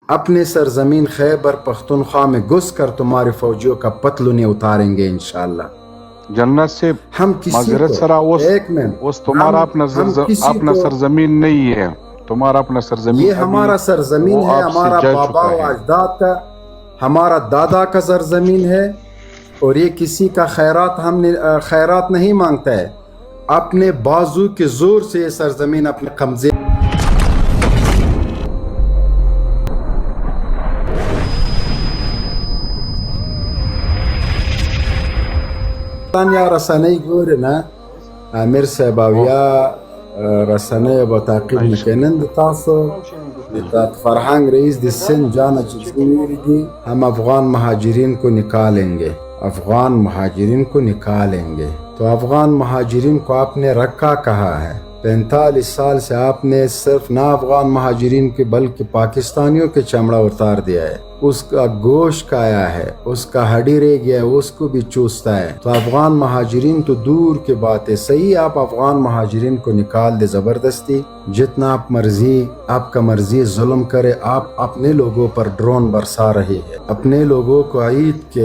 اپنے سرزمین خیبر پختونخوا میں گھس کر تمہارے فوجیوں کا پتلونیں اتاریں گے انشاءاللہ۔ جنت سے ہم کسی معذرت کو سرا ایک منٹ تمہارا اپنا کو سرزمین نہیں ہے، تمہارا اپنا سرزمین یہ ہمارا سرزمین ہے، ہمارا بابا و اجداد کا، ہمارا دادا کا سرزمین ہے، اور یہ کسی کا خیرات نہیں مانگتا ہے۔ اپنے بازو کے زور سے یہ سرزمین اپنے قبضے یا رسنۍ ګوري نه امیر صاحب او یا رسنۍ به تعقیب نه کوي. نن د تاسو د فرهنگ رئیس د سندھ جانا چیزی دی ہم افغان مہاجرین کو نکالیں گے، افغان مہاجرین کو نکالیں گے۔ تو افغان مہاجرین کو آپ نے رکھا کہا ہے؟ 45 سال سے آپ نے صرف نہ افغان مہاجرین کے بلکہ پاکستانیوں کے چمڑا اتار دیا ہے، اس کا گوشت کھایا ہے، اس کا ہڈی رہ گیا ہے، اس کو بھی چوستا ہے۔ تو افغان مہاجرین تو دور کے بات ہے، صحیح آپ افغان مہاجرین کو نکال دے زبردستی، جتنا آپ مرضی، آپ کا مرضی ظلم کرے۔ آپ اپنے لوگوں پر ڈرون برسا رہے ہیں، اپنے لوگوں کو عید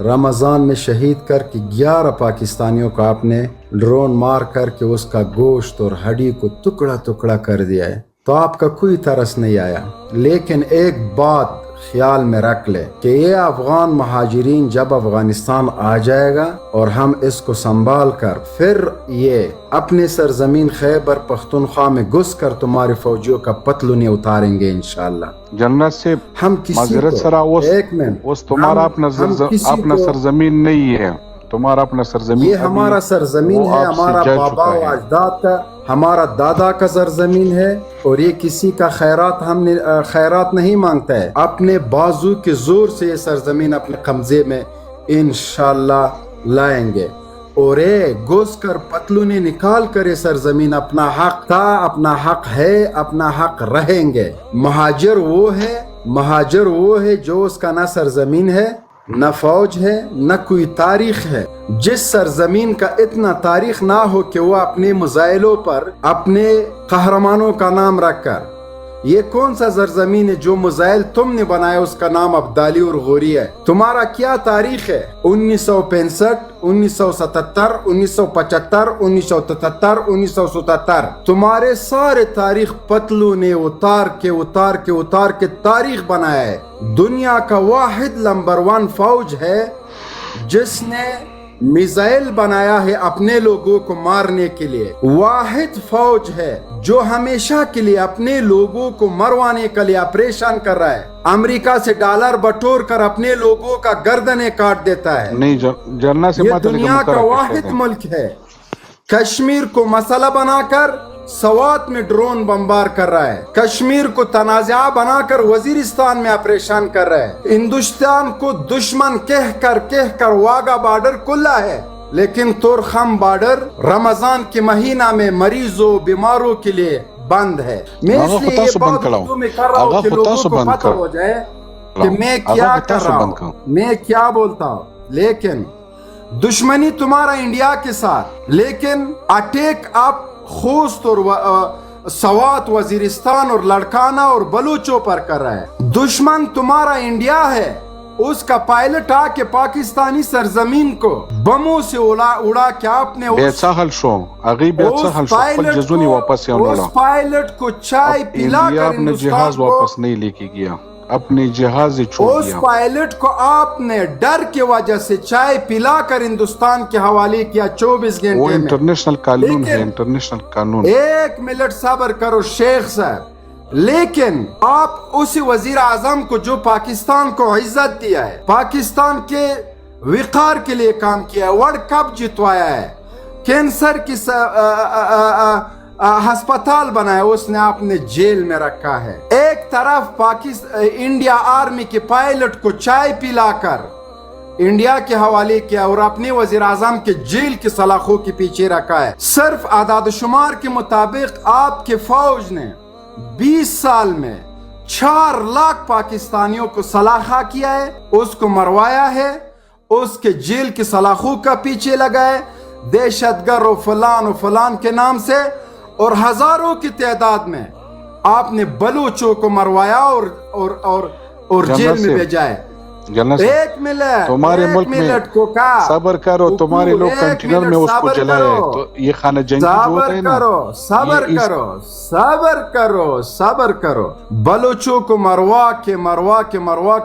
رمضان میں شہید کر کے 11 پاکستانیوں کو آپ نے ڈرون مار کر کے اس کا گوشت اور ہڈی کو ٹکڑا ٹکڑا کر دیا ہے۔ تو آپ کا کوئی ترس نہیں آیا۔ لیکن ایک بات خیال میں رکھ لے کہ یہ افغان مہاجرین جب افغانستان آ جائے گا اور ہم اس کو سنبھال کر پھر یہ اپنے سرزمین خیبر پختونخوا میں گھس کر تمہارے فوجیوں کا پتلونیں اتاریں گے انشاءاللہ۔ جنت سے ہم کسی کو ایک منٹ تمہارا اپنا سرزمین نہیں ہے، تمہارا اپنا سرزمین یہ ہمارا سرزمین ہے، ہمارا بابا و اجداد کا، ہمارا دادا کا سرزمین ہے، اور یہ کسی کا خیرات نہیں مانگتا ہے۔ اپنے بازو کے زور سے یہ سرزمین اپنے قبضے میں انشاءاللہ لائیں گے، اور گھس کر پتلونیں نکال کر یہ سرزمین اپنا حق تھا، اپنا حق ہے، اپنا حق رہیں گے۔ مہاجر وہ ہے جو اس کا نہ سرزمین ہے، نہ فوج ہے، نہ کوئی تاریخ ہے۔ جس سرزمین کا اتنا تاریخ نہ ہو کہ وہ اپنے مزائلوں پر اپنے قہرمانوں کا نام رکھ کر، یہ کون سا سرزمین ہے جو مزائل تم نے بنایا اس کا نام ابدالی اور غوری ہے؟ تمہارا کیا تاریخ ہے؟ 1965، 1977، 1975، 1973، 1977، تمہارے سارے تاریخ پتلوں نے اتار کے تاریخ بنایا ہے۔ دنیا کا واحد نمبر 1 فوج ہے جس نے میزائل بنایا ہے اپنے لوگوں کو مارنے کے لیے، واحد فوج ہے جو ہمیشہ کے لیے اپنے لوگوں کو مروانے کے لیے آپریشن کر رہا ہے، امریکہ سے ڈالر بٹور کر اپنے لوگوں کا گردنیں کاٹ دیتا ہے۔ یہ دنیا کا واحد ملک ہے۔ کشمیر کو مسئلہ بنا کر سوات میں ڈرون بمبار کر رہا ہے، کشمیر کو تنازعہ بنا کر وزیرستان میں آپریشن کر رہا ہے، ہندوستان کو دشمن کہہ کر واگا بارڈر کھلا ہے، لیکن تورخم بارڈر رمضان کے مہینہ میں مریضوں بیماروں کے لیے بند ہے۔ میں اس لیے یہ بات اردو میں کر رہا ہوں کہ لوگوں کو پتہ ہو جائے کہ میں کیا کر رہا ہوں، میں کیا بولتا ہوں۔ لیکن دشمنی تمہارا انڈیا کے ساتھ، لیکن اٹیک آپ خوست اور سوات، وزیرستان اور لڑکانہ اور بلوچوں پر کر رہا ہے۔ دشمن تمہارا انڈیا ہے، اس کا پائلٹ آ کے پاکستانی سرزمین کو بموں سے اڑا کے آپ نے اس پائلٹ کو چائے پلا کر جہاز واپس نہیں لے کے گیا، اپنے جہاز چھوڑ دیا۔ اس پائلٹ کو آپ نے ڈر کی وجہ سے چائے پلا کر ہندوستان کے حوالے کیا 24 گھنٹے میں۔ وہ انٹرنیشنل قانون ہے، انٹرنیشنل قانون۔ ایک منٹ صبر کرو شیخ صاحب۔ لیکن آپ اسی وزیر اعظم کو جو پاکستان کو عزت دیا ہے، پاکستان کے وقار کے لیے کام کیا ہے، ورلڈ کپ جتوایا ہے، کینسر کی ہسپتال بنایا، اس نے آپ نے جیل میں رکھا ہے۔ ایک طرف انڈیا آرمی کے پائلٹ کو چائے پلا کر انڈیا کے حوالے کیا اور اپنے وزیر اعظم کے جیل کی سلاخوں کے پیچھے رکھا ہے۔ صرف اعداد و شمار کے مطابق آپ کے فوج نے 20 سال میں 4 لاکھ پاکستانیوں کو سلاخہ کیا ہے، اس کو مروایا ہے، اس کے جیل کی سلاخوں کا پیچھے لگا ہے، دہشت گرد و فلان کے نام سے، اور ہزاروں کی تعداد میں آپ نے بلوچوں کو مروایا اور جیل میں بھیجا ہے. ایک منٹ تمہارے ملک میں صبر کرو, تمہارے لوگ کنٹینر میں اس کو جلائے, تو یہ خانہ جنگی جو ہوتا ہے نا, صبر کرو. بلوچوں کو مروا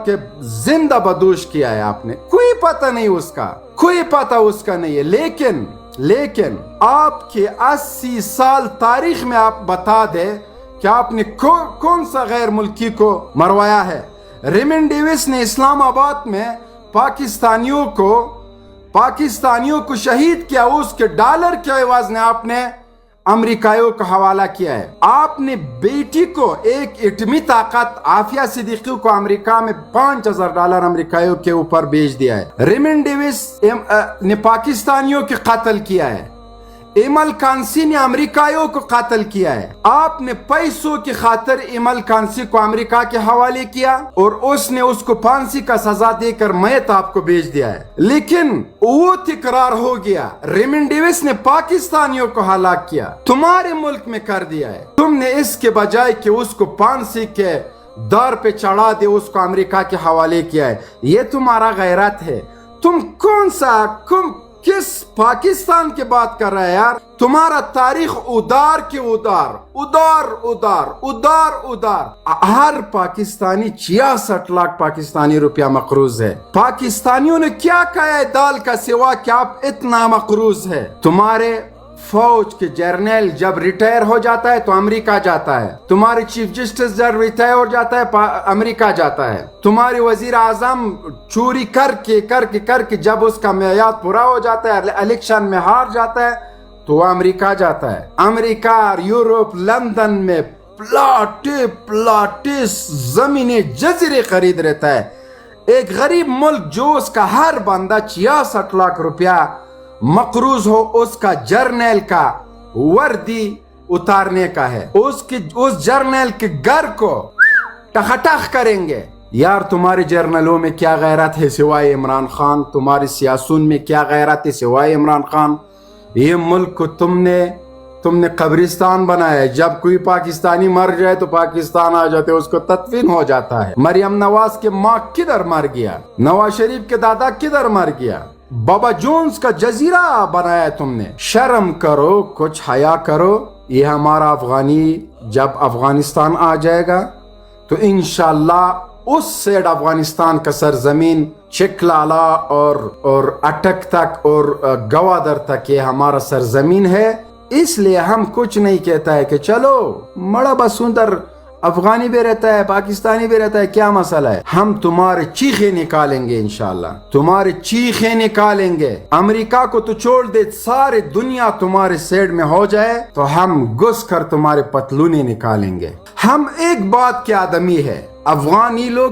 کے زندہ بدوش کیا ہے آپ نے, کوئی پتہ نہیں اس کا نہیں ہے. لیکن آپ کے 80 سال تاریخ میں آپ بتا دیں کہ آپ نے کون سا غیر ملکی کو مروایا ہے. ریمن ڈیوس نے اسلام آباد میں پاکستانیوں کو شہید کیا, اس کے ڈالر کے عوض میں آپ نے امریکائیوں کا حوالہ کیا ہے. آپ نے بیٹی کو, ایک ایٹمی طاقت عافیہ صدیقی کو امریکہ میں $5000 امریکائیوں کے اوپر بیچ دیا ہے. ریمن ڈیوس نے پاکستانیوں کے قتل کیا ہے. ایمل کانسی نے امریکائیوں کو قتل کیا ہے. آپ نے پیسوں کی خاطر ایمل کانسی کو امریکہ کے حوالے کیا اور اس نے اس کو پھانسی کا سزا دے کر میت آپ کو بیچ دیا ہے. لیکن وہ تکرار ہو گیا. ریمن ڈیوس نے پاکستانیوں کو ہلاک کیا, تمہارے ملک میں کر دیا ہے. تم نے اس کے بجائے کہ اس کو پھانسی کے دار پہ چڑھا دے, اس کو امریکہ کے حوالے کیا ہے. یہ تمہارا غیرت ہے. تم کس پاکستان کی بات کر رہے ہیں یار؟ تمہارا تاریخ ادار کے ادار. ہر پاکستانی 66 لاکھ پاکستانی روپیہ مقروض ہے. پاکستانیوں نے کیا کہا ہے دال کا سوا کہ آپ اتنا مقروض ہے؟ تمہارے فوج کے جرنیل جب ریٹائر ہو جاتا ہے تو امریکہ جاتا ہے. تمہارے چیف جسٹس جب ریٹائر ہو جاتا ہے امریکہ جاتا ہے. تمہارے وزیر اعظم چوری کر کے جب اس کا میعاد پورا ہو جاتا ہے, الیکشن میں ہار جاتا ہے, تو وہ امریکہ جاتا ہے. امریکہ اور یورپ لندن میں پلاٹس زمینیں جزیرے خرید رہتا ہے. ایک غریب ملک جو اس کا ہر بندہ 66 لاکھ روپیہ مقروض ہو, اس کا جرنیل کا وردی اتارنے کا ہے. اس جرنیل کے گھر کو ٹخ کریں گے. یار تمہارے جرنلوں میں کیا غیرت ہے سوائے عمران خان؟ تمہارے سیاسون میں کیا غیرت ہے سوائے عمران خان؟ یہ ملک کو تم نے قبرستان بنایا ہے. جب کوئی پاکستانی مر جائے تو پاکستان آ جاتے, اس کو تدفین ہو جاتا ہے. مریم نواز کے ماں کدھر مر گیا؟ نواز شریف کے دادا کدھر مر گیا؟ بابا جونز کا جزیرہ بنایا تم نے. شرم کرو, کچھ حیا کرو. یہ ہمارا افغانی جب افغانستان آ جائے گا تو انشاءاللہ اس سیڈ افغانستان کا سرزمین چکلالا اور اٹک تک اور گوادر تک یہ ہمارا سرزمین ہے. اس لیے ہم کچھ نہیں کہتا ہے کہ چلو مڑا بسندر افغانی بھی رہتا ہے, پاکستانی بھی رہتا ہے, کیا مسئلہ ہے؟ ہم تمہارے چیخیں نکالیں گے انشاءاللہ, تمہارے چیخیں نکالیں گے. امریکہ کو تو چھوڑ دے, سارے دنیا تمہارے سیڈ میں ہو جائے تو ہم گھس کر تمہارے پتلونے نکالیں گے. ہم ایک بات کے آدمی ہے, افغانی لوگ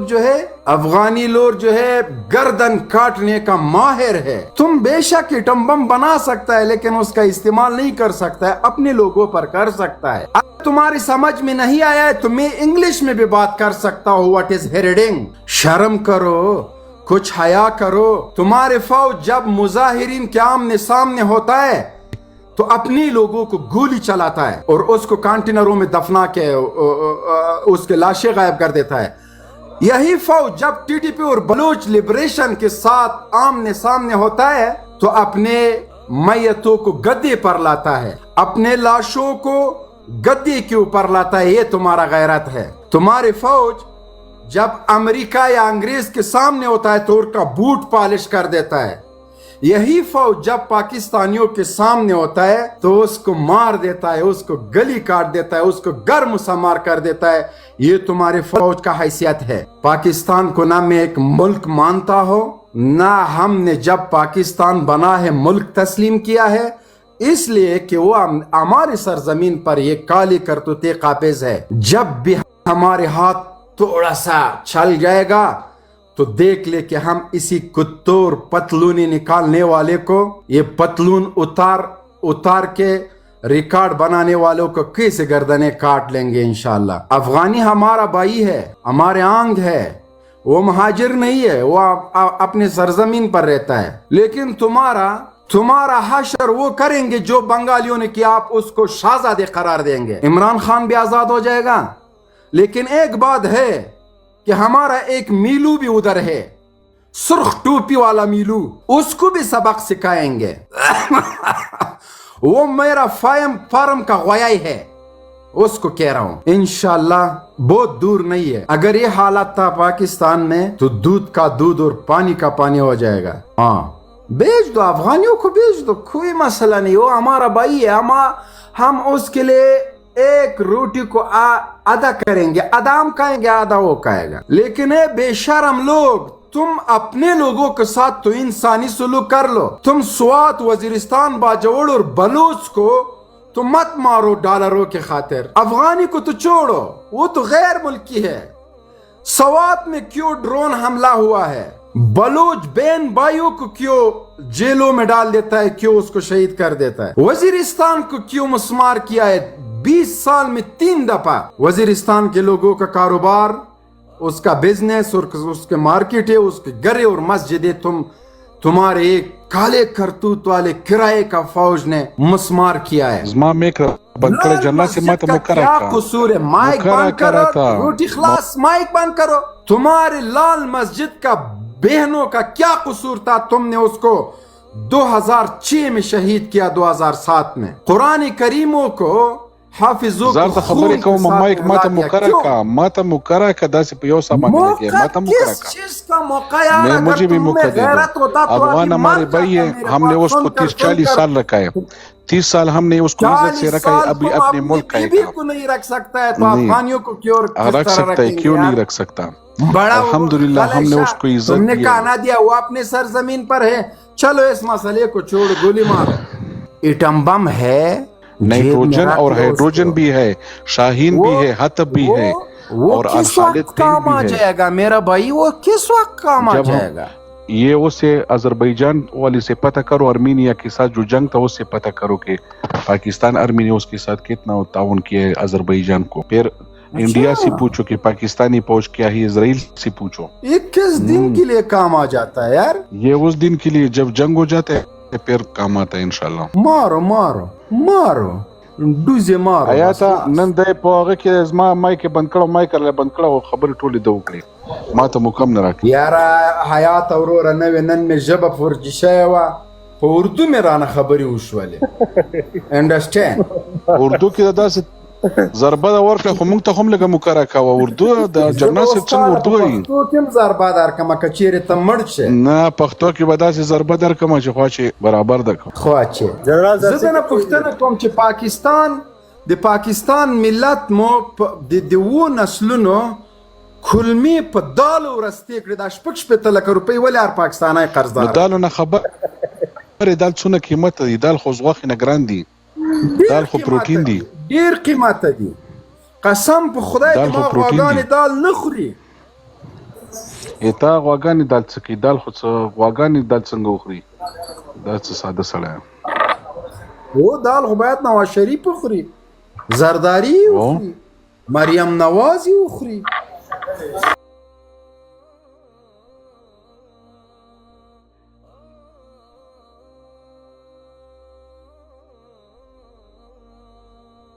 جو ہے گردن کاٹنے کا ماہر ہے. تم بے شک ایٹم بم بنا سکتا ہے لیکن اس کا استعمال نہیں کر سکتا ہے, اپنے لوگوں پر کر سکتا ہے. تمہاری سمجھ میں نہیں آیا ہے تو میں انگلش میں بھی بات کر سکتا ہوں. What is herding? شرم کرو, کچھ حیا کرو. تمہارے فوج جب مظاہرین کے آمنے سامنے ہوتا ہے تو اپنے لوگوں کو گولی چلاتا ہے اور اس کو کانٹینروں میں دفنا کے اس کے لاشیں غائب کر دیتا ہے. یہی فوج جب ٹی ٹی پی اور بلوچ لبریشن کے ساتھ آمنے سامنے ہوتا ہے تو اپنے میتوں کو گدے پر لاتا ہے, اپنے لاشوں کو گدے کے اوپر لاتا ہے. یہ تمہارا غیرت ہے. تمہارے فوج جب امریکہ یا انگریز کے سامنے ہوتا ہے تو ان کا بوٹ پالش کر دیتا ہے. یہی فوج جب پاکستانیوں کے سامنے ہوتا ہے تو اس کو مار دیتا ہے, اس کو گلی کاٹ دیتا ہے, اس کو گرم سمار کر دیتا ہے. یہ تمہارے فوج کا حیثیت ہے. پاکستان کو نہ میں ایک ملک مانتا ہو, نہ ہم نے جب پاکستان بنا ہے ملک تسلیم کیا ہے, اس لیے کہ وہ ہماری سرزمین پر یہ کالی کرتوتے قابض ہے. جب بھی ہمارے ہاتھ تھوڑا سا چھل جائے گا تو دیکھ لے کہ ہم اسی کتور پتلونی نکالنے والے کو, یہ پتلون اتار کے ریکارڈ بنانے والوں کو کیسے گردنیں کاٹ لیں گے انشاءاللہ. افغانی ہمارا بھائی ہے, ہمارے آنگ ہے, وہ مہاجر نہیں ہے, وہ اپنے سرزمین پر رہتا ہے. لیکن تمہارا حشر وہ کریں گے جو بنگالیوں نے کیا, آپ اس کو شہزادے قرار دیں گے. عمران خان بھی آزاد ہو جائے گا, لیکن ایک بات ہے کہ ہمارا ایک میلو بھی ادھر ہے، سرخ ٹوپی والا میلو، اس کو بھی سبق سکھائیں گے۔ وہ میرا فارم کا غوائی ہے، اس کو کہہ رہا ہوں انشاءاللہ بہت دور نہیں ہے۔ اگر یہ حالت تھا پاکستان میں تو دودھ کا دودھ اور پانی کا پانی ہو جائے گا۔ ہاں بیچ دو، افغانیوں کو بیچ دو، کوئی مسئلہ نہیں، وہ ہمارا بھائی ہے، ہم اس کے لیے ایک روٹی کو آدھا کریں گے، آدھا ہم کھائیں گے آدھا وہ کھائے گا۔ لیکن اے بے شرم لوگ، تم اپنے لوگوں کے ساتھ تو انسانی سلوک کر لو۔ تم سوات، وزیرستان، باجوڑ اور بلوچ کو تو مت مارو ڈالروں کے خاطر، افغانی کو تو چھوڑو، وہ تو غیر ملکی ہے۔ سوات میں کیوں ڈرون حملہ ہوا ہے؟ بلوچ بہن بھائیوں کو کیوں جیلوں میں ڈال دیتا ہے، کیوں اس کو شہید کر دیتا ہے؟ وزیرستان کو کیوں مسمار کیا ہے 20 سال میں 3 دفعہ؟ وزیرستان کے لوگوں کا کاروبار، اس کا بزنس اور اس کے مارکیٹ ہے، اس کے گھر اور مسجد، تمہارے ایک کالے کرتوت والے کرائے کا فوج نے مسمار کیا ہے۔ کیا قصور ہے؟ مائک بند کرو، روٹی خلاص، مائک بند کرو۔ تمہارے لال مسجد کا بہنوں کا کیا قصور تھا؟ تم نے اس کو 2006 میں شہید کیا، 2007 میں۔ قرآن کریموں کو حافظوں کو خون کے ساتھ کس چیز کا موقع ہے؟ اگر تم میں غیرت ہوتا تو افغان ہمارے بھائی ہیں، ہم نے اس کو 30-40 سال رکھا ہے، 30 سال ہم نے اس کو عزت سے رکھا ہے، ابھی اپنے ملک کا بیوی کو نہیں رکھ سکتا ہے تو افغانیوں کو کیوں رکھ سکتا ہے؟ کیوں نہیں رکھ سکتا؟ الحمدللہ ہم نے اس کو عزت تم نے کہنا دیا، وہ اپنے سرزمین پر ہے، چلو اس مسئلے کو چھوڑ، گولی مارو۔ ایٹم بم ہے، نائٹروجن اور ہائیڈروجن بھی ہے، شاہین بھی ہے، حطب بھی ہے، اور کس وقت کام آ جائے گا میرا بھائی؟ وہ کس وقت کام آ جائے گا؟ یہ اسے آذربائیجان والے سے پتہ کرو، ارمینیا کے ساتھ جو جنگ تھا اس سے پتہ کرو کہ پاکستان ارمینیا اس کے ساتھ کتنا تعاون کیا ہے آذربائیجان کو۔ پھر انڈیا سے پوچھو کہ پاکستانی فوج کیا ہے، اسرائیل سے پوچھو۔ یہ کس دن کے لیے کام آ جاتا ہے یار؟ یہ اس دن کے لیے جب جنگ ہو جاتا ہے پھر کام آتا ہے انشاءاللہ۔ مارو مارو مارو، ډوزې مارو آیاتا نن دی په هغه کې زما مایک بند کړو، مایک را بند کړو، خبرې ټولې ده وکړې، ما ته مو کم نه راکړي یاره حیات وروره نوې نن مې ژبه فرجي شوې وه، په اردو مې رانه خبرې وشولې، انډرسټینډ؟ اردو کې داسې ضربه ده ورکړه، خو موږ ته هم لږه مکره کوه، اردو د جنرال صاحب څنګه اردو وایي؟ پښتو کې هم ضربه درکړمه که چېرې ته مړ شې. نه پښتو کې به داسې ضربه درکړمه چې خوا چې برابر ده کړم. خوا چې زه دنه پوښتنه کوم چې پاکستان ملت مو د 2 نسلونو کلمې په دالو ورستې کړې، دا 6 لکه روپۍ ولې هر پاکستانی قرضدار؟ نو دالو نه خبرې، دال څونه قیمت دی؟ دال خو غوښې نه ګران دي، دال خو پروټین دی، ډیر قیمته دي، قسم په خدای چې ما غواګانې دال نه خوري. تا غواګانې دال څه کوي؟ دال خو څه غواګانې دال څنګه وخوري؟ دا څه ساده سړی وہ دال خو باید نواز شریف وخوري، زرداری وخوري، مریم نواز وخوري.